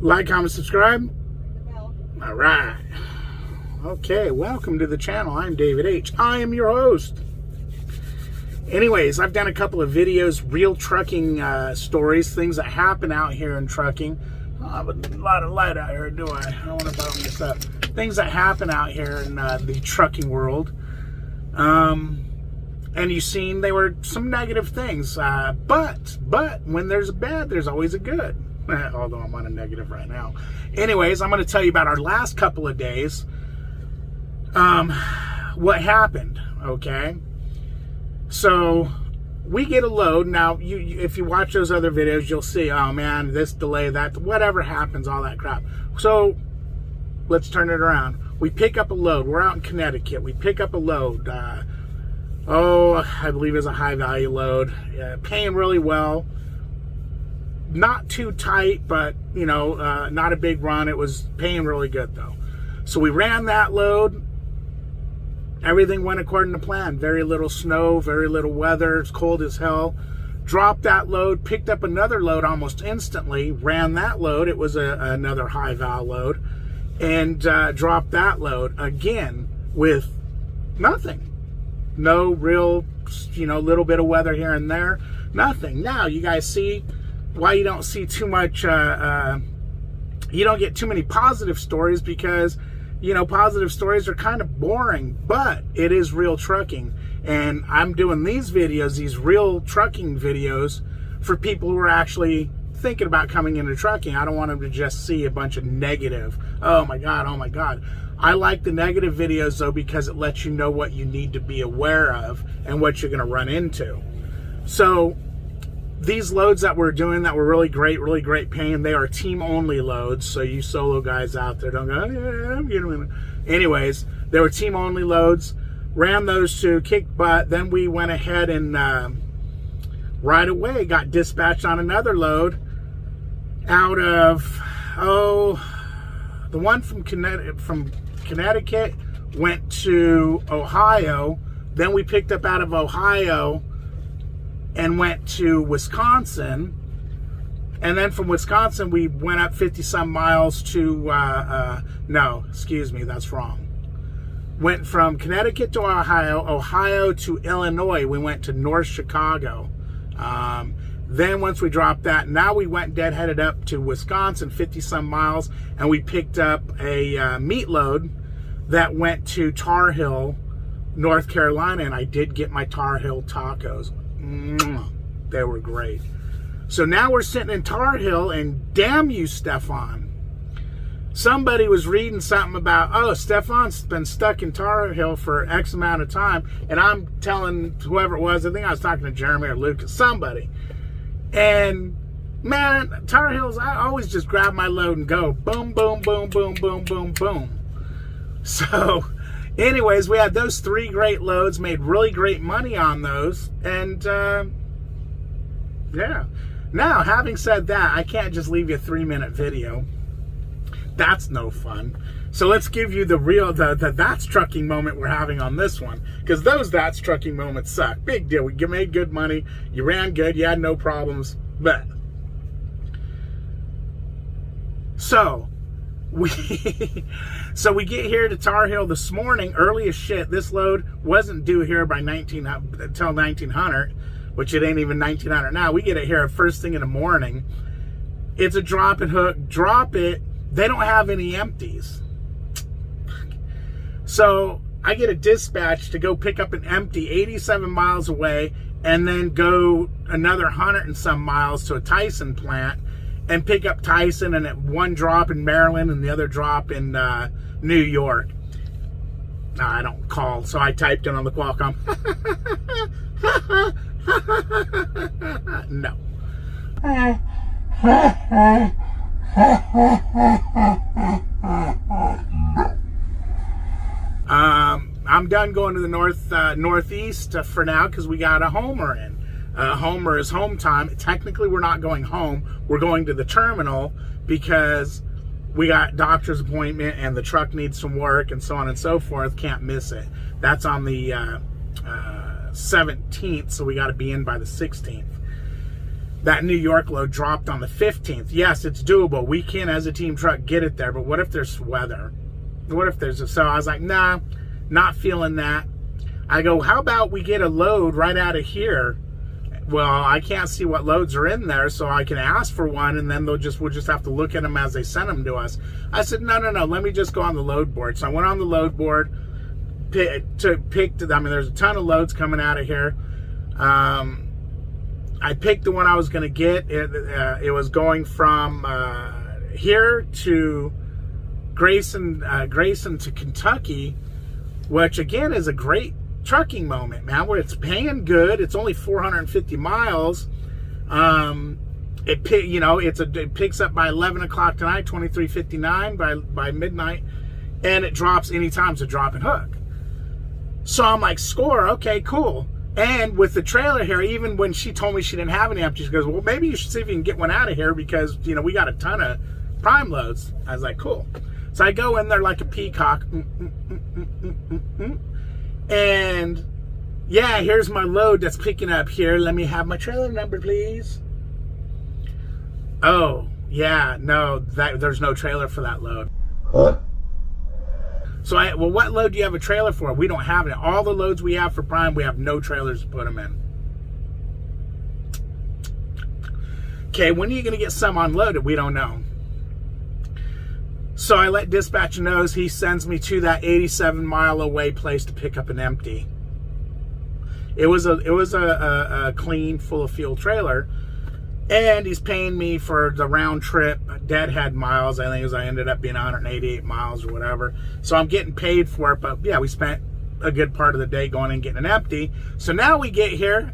Like, comment, subscribe. All right. Okay, welcome to the channel. I'm David H. I am your host. Anyways, I've done a couple of videos, real trucking stories, things that happen out here in trucking. Oh, but a lot of light out here, do I? I don't want to bottom this up. Things that happen out here in the trucking world. And you've seen they were some negative things. But when there's a bad, there's always a good. Although I'm on a negative right now. Anyways, I'm going to tell you about our last couple of days. What happened, okay? So we get a load. Now, if you watch those other videos, you'll see, oh man, this delay, that, whatever happens, all that crap. So let's turn it around. We pick up a load. We're out in Connecticut. We pick up a load. I believe it's a high value load. Paying really well. Not too tight, but, you know, not a big run. It was paying really good, though. So we ran that load. Everything went according to plan. Very little snow, very little weather. It's cold as hell. Dropped that load, picked up another load almost instantly. Ran that load. It was another high val load. And dropped that load again with nothing. No real, you know, little bit of weather here and there. Nothing. Now, you guys see why you don't see too much, you don't get too many positive stories, because, you know, positive stories are kind of boring, but it is real trucking. And I'm doing these videos, these real trucking videos, for people who are actually thinking about coming into trucking. I don't want them to just see a bunch of negative, oh my God, oh my God. I like the negative videos, though, because it lets you know what you need to be aware of and what you're going to run into. So these loads that we're doing that were really great paying, they are team-only loads. So you solo guys out there, don't go, oh, yeah, I'm getting them. Anyways, they were team-only loads. Ran those two, kicked butt. Then we went ahead and right away got dispatched on another load out of, the one from Connecticut went to Ohio. Then we picked up out of Ohio and went to Wisconsin, and then from Wisconsin we went up 50-some miles to, no, excuse me, that's wrong. Went from Connecticut to Ohio, Ohio to Illinois. We went to North Chicago. Then once we dropped that, now we went deadheaded up to Wisconsin, 50-some miles, and we picked up a meat load that went to Tar Heel, North Carolina, and I did get my Tar Heel tacos. They were great. So now we're sitting in Tar Heel, and damn you, Stefan. Somebody was reading something about, oh, Stefan's been stuck in Tar Heel for X amount of time, and I'm telling whoever it was, I think I was talking to Jeremy or Lucas, somebody. And man, Tar Heels, I always just grab my load and go boom, boom, boom, boom, boom, boom, boom. So anyways, we had those 3 great loads, made really great money on those, and yeah. Now, having said that, I can't just leave you a 3-minute video. That's no fun. So let's give you the real, the that's trucking moment we're having on this one, because those that's trucking moments suck. Big deal. We made good money. You ran good. You had no problems. But so we get here to Tar Heel this morning, early as shit. This load wasn't due here by until 1900, which it ain't even 1900 now. We get it here first thing in the morning. It's a drop and hook. Drop it. They don't have any empties. So I get a dispatch to go pick up an empty 87 miles away, and then go another 100 and some miles to a Tyson plant and pick up Tyson, and at one drop in Maryland and the other drop in New York. No, I don't call, so I typed in on the Qualcomm. No. I'm done going to the northeast for now, because we got a Homer in. Homer is home time. Technically, we're not going home. We're going to the terminal because we got doctor's appointment and the truck needs some work and so on and so forth. Can't miss it. That's on the 17th, so we got to be in by the 16th. that New York load dropped on the 15th. Yes, it's doable. We can, as a team truck, get it there. But what if there's weather? What if there's so I was like, nah, not feeling that. I go, how about we get a load right out of here? Well, I can't see what loads are in there, so I can ask for one, and then we'll just have to look at them as they send them to us. I said, no, let me just go on the load board. So I went on the load board, picked, there's a ton of loads coming out of here. I picked the one I was going to get. It was going from here to Grayson to Kentucky, which again is a great trucking moment, man, where it's paying good. It's only 450 miles. It picks up by 11 o'clock tonight, 23:59 by midnight, and it drops anytime. It's a drop and hook. So I'm like, score, okay, cool. And with the trailer here, even when she told me she didn't have any empty, she goes, well, maybe you should see if you can get one out of here because, we got a ton of prime loads. I was like, cool. So I go in there like a peacock. And yeah, here's my load that's picking up here. Let me have my trailer number, please. Oh, yeah, no, there's no trailer for that load. Huh? So, well, what load do you have a trailer for? We don't have it. All the loads we have for Prime, we have no trailers to put them in. Okay, when are you going to get some unloaded? We don't know. So I let dispatch know. He sends me to that 87-mile away place to pick up an empty. It was a clean, full of fuel trailer, and he's paying me for the round trip deadhead miles. I think I ended up being 188 miles or whatever. So I'm getting paid for it. But yeah, we spent a good part of the day going and getting an empty. So now we get here,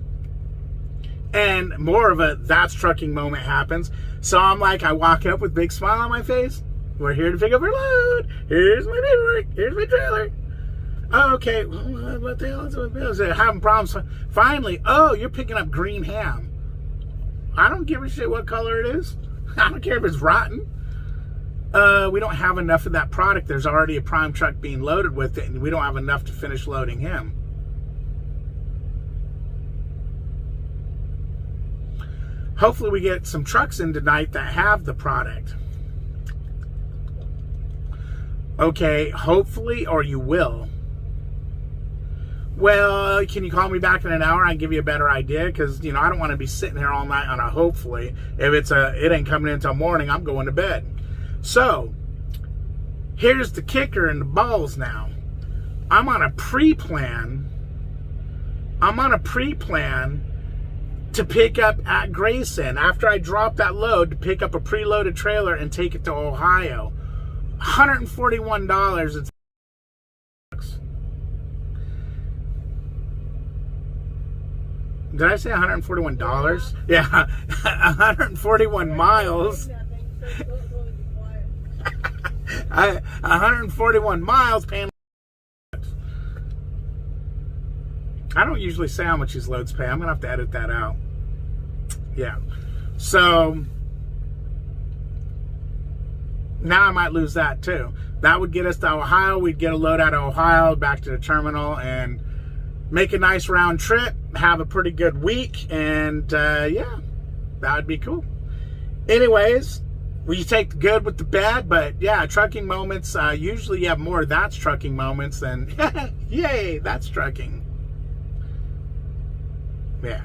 and more of a that's trucking moment happens. So I'm like, I walk up with a big smile on my face. We're here to pick up our load. Here's my paperwork. Here's my trailer. Oh, okay. What the hell is it? Having problems. Finally, oh, you're picking up green ham. I don't give a shit what color it is. I don't care if it's rotten. We don't have enough of that product. There's already a Prime truck being loaded with it, and we don't have enough to finish loading him. Hopefully we get some trucks in tonight that have the product. Okay, hopefully, or you will. Well, can you call me back in an hour? I can give you a better idea, because I don't want to be sitting here all night on a hopefully. If it ain't coming in until morning, I'm going to bed. So here's the kicker and the balls now. I'm on a pre-plan to pick up at Grayson after I drop that load, to pick up a preloaded trailer and take it to Ohio. $141. It's did I say $141? Yeah, 141 miles. 141 miles paying. I don't usually say how much these loads pay. I'm gonna have to edit that out. Yeah. So now I might lose that too. That would get us to Ohio. We'd get a load out of Ohio back to the terminal and make a nice round trip, have a pretty good week, and yeah, that would be cool. Anyways, you take the good with the bad, but yeah, trucking moments, usually you have more that's trucking moments than yay, that's trucking. Yeah.